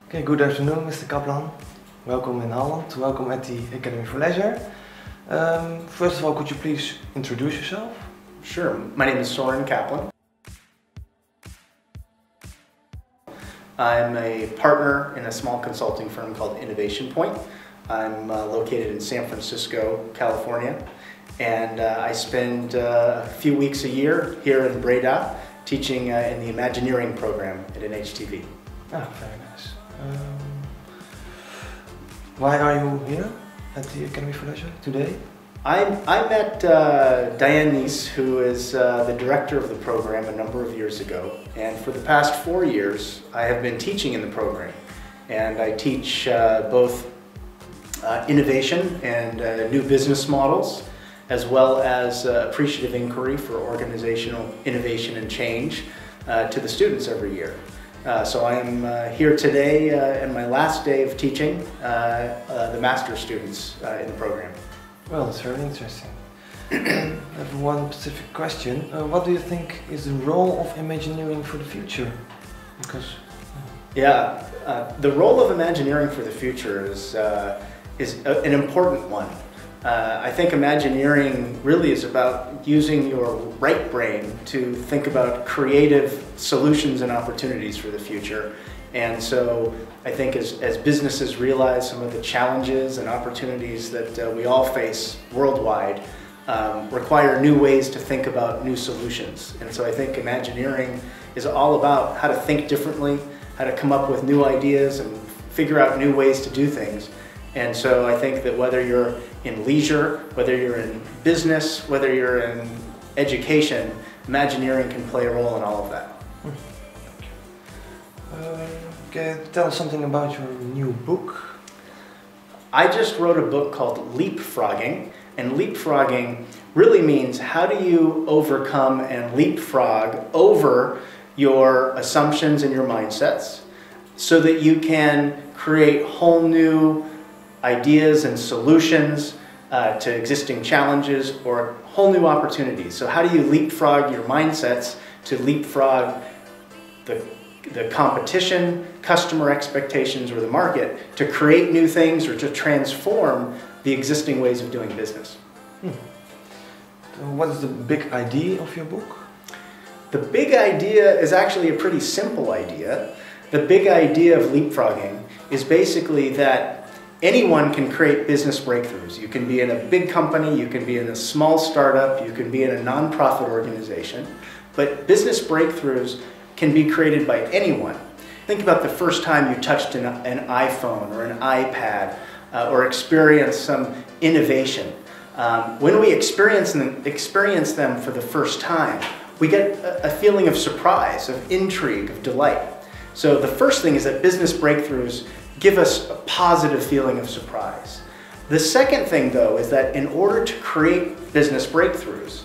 Okay, good afternoon, Mr. Kaplan. Welcome in Holland. Welcome at the Academy for Leisure. First of all, could you please introduce yourself? Sure. My name is Soren Kaplan. I'm a partner in a small consulting firm called Innovation Point. I'm located in San Francisco, California, and I spend a few weeks a year here in Breda teaching in the Imagineering program at NHTV. Ah, very nice. Why are you here at the Academy for Leisure today? I met Diane Neese, who is the director of the program, a number of years ago, and for the past 4 years I have been teaching in the program, and I teach both innovation and new business models, as well as appreciative inquiry for organizational innovation and change to the students every year. So I am here today in my last day of teaching the master's students in the program. Well, it's very interesting. I have one specific question. What do you think is the role of Imagineering for the future? Because the role of Imagineering for the future is an important one. I think Imagineering really is about using your right brain to think about creative solutions and opportunities for the future. And so I think as businesses realize some of the challenges and opportunities that we all face worldwide require new ways to think about new solutions. And so I think Imagineering is all about how to think differently, how to come up with new ideas and figure out new ways to do things. And so I think that whether you're in leisure, whether you're in business, whether you're in education, Imagineering can play a role in all of that. Can you tell us something about your new book? I just wrote a book called Leapfrogging, and leapfrogging really means how do you overcome and leapfrog over your assumptions and your mindsets so that you can create whole new ideas and solutions to existing challenges or whole new opportunities. So how do you leapfrog your mindsets to leapfrog the competition, customer expectations, or the market to create new things or to transform the existing ways of doing business. So what is the big idea of your book? The big idea is actually a pretty simple idea. The big idea of leapfrogging is basically that anyone can create business breakthroughs. You can be in a big company, you can be in a small startup, you can be in a nonprofit organization, but business breakthroughs can be created by anyone. Think about the first time you touched an iPhone or an iPad or experienced some innovation. When we experience them for the first time, we get a feeling of surprise, of intrigue, of delight. So the first thing is that business breakthroughs give us a positive feeling of surprise. The second thing, though, is that in order to create business breakthroughs,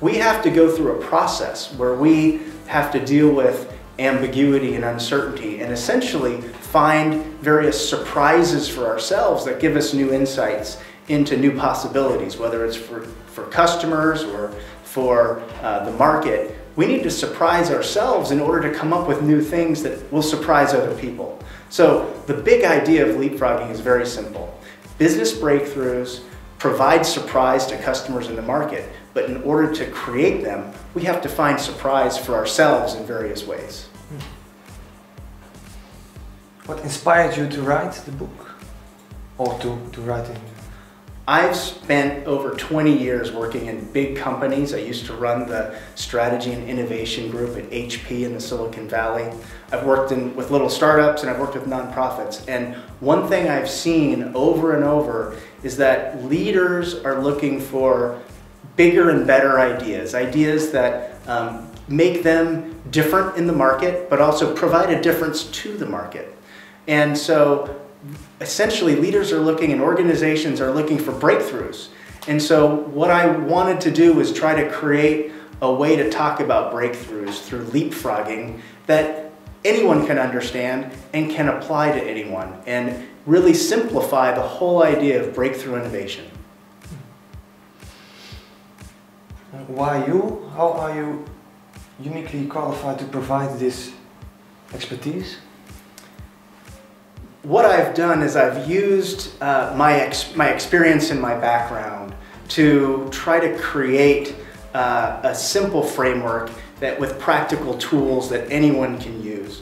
we have to go through a process where we have to deal with ambiguity and uncertainty and essentially find various surprises for ourselves that give us new insights into new possibilities, whether it's for customers or for the market. We need to surprise ourselves in order to come up with new things that will surprise other people. So the big idea of leapfrogging is very simple. Business breakthroughs provide surprise to customers in the market, but in order to create them, we have to find surprise for ourselves in various ways. What inspired you to write the book? Or to write it? I've spent over 20 years working in big companies. I used to run the strategy and innovation group at HP in the Silicon Valley. I've worked with little startups and I've worked with nonprofits. And one thing I've seen over and over is that leaders are looking for bigger and better ideas, ideas that make them different in the market, but also provide a difference to the market. And so essentially leaders are looking and organizations are looking for breakthroughs. And so what I wanted to do was try to create a way to talk about breakthroughs through leapfrogging that anyone can understand and can apply to anyone and really simplify the whole idea of breakthrough innovation. Why you? How are you uniquely qualified to provide this expertise? what I've done is I've used my experience and my background to try to create a simple framework that with practical tools that anyone can use.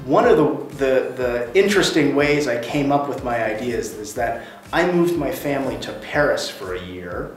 One of the interesting ways I came up with my ideas is that I moved my family to Paris for a year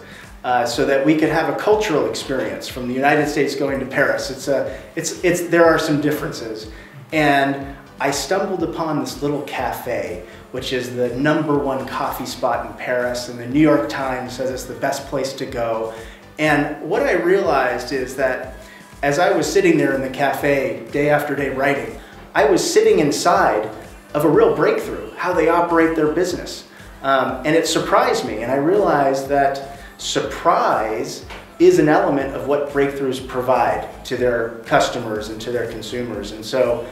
so that we could have a cultural experience from the United States going to Paris. There are some differences. And I stumbled upon this little cafe, which is the #1 coffee spot in Paris, and the New York Times says it's the best place to go. And what I realized is that as I was sitting there in the cafe day after day writing, I was sitting inside of a real breakthrough, how they operate their business. And it surprised me, and I realized that surprise is an element of what breakthroughs provide to their customers and to their consumers. And so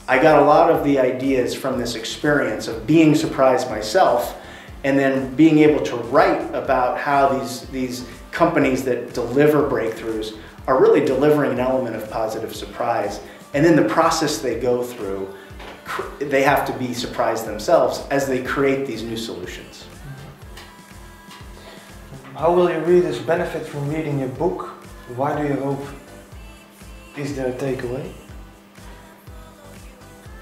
I got a lot of the ideas from this experience of being surprised myself and then being able to write about how these companies that deliver breakthroughs are really delivering an element of positive surprise. And then the process they go through, they have to be surprised themselves as they create these new solutions. How will your readers benefit from reading your book? Why do you hope is there a takeaway?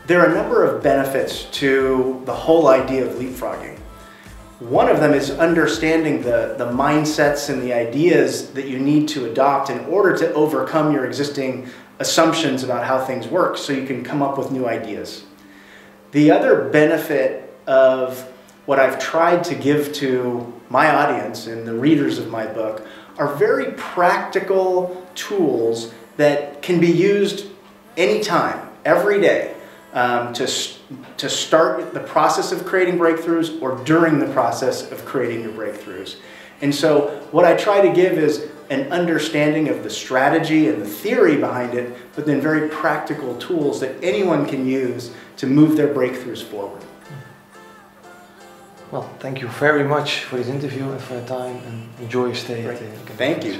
There are a number of benefits to the whole idea of leapfrogging. One of them is understanding the mindsets and the ideas that you need to adopt in order to overcome your existing assumptions about how things work so you can come up with new ideas. The other benefit of what I've tried to give to my audience and the readers of my book are very practical tools that can be used anytime, every day. To start the process of creating breakthroughs or during the process of creating your breakthroughs. And so what I try to give is an understanding of the strategy and the theory behind it, but then very practical tools that anyone can use to move their breakthroughs forward. Well, thank you very much for this interview and for your time, and enjoy your stay. Thank you.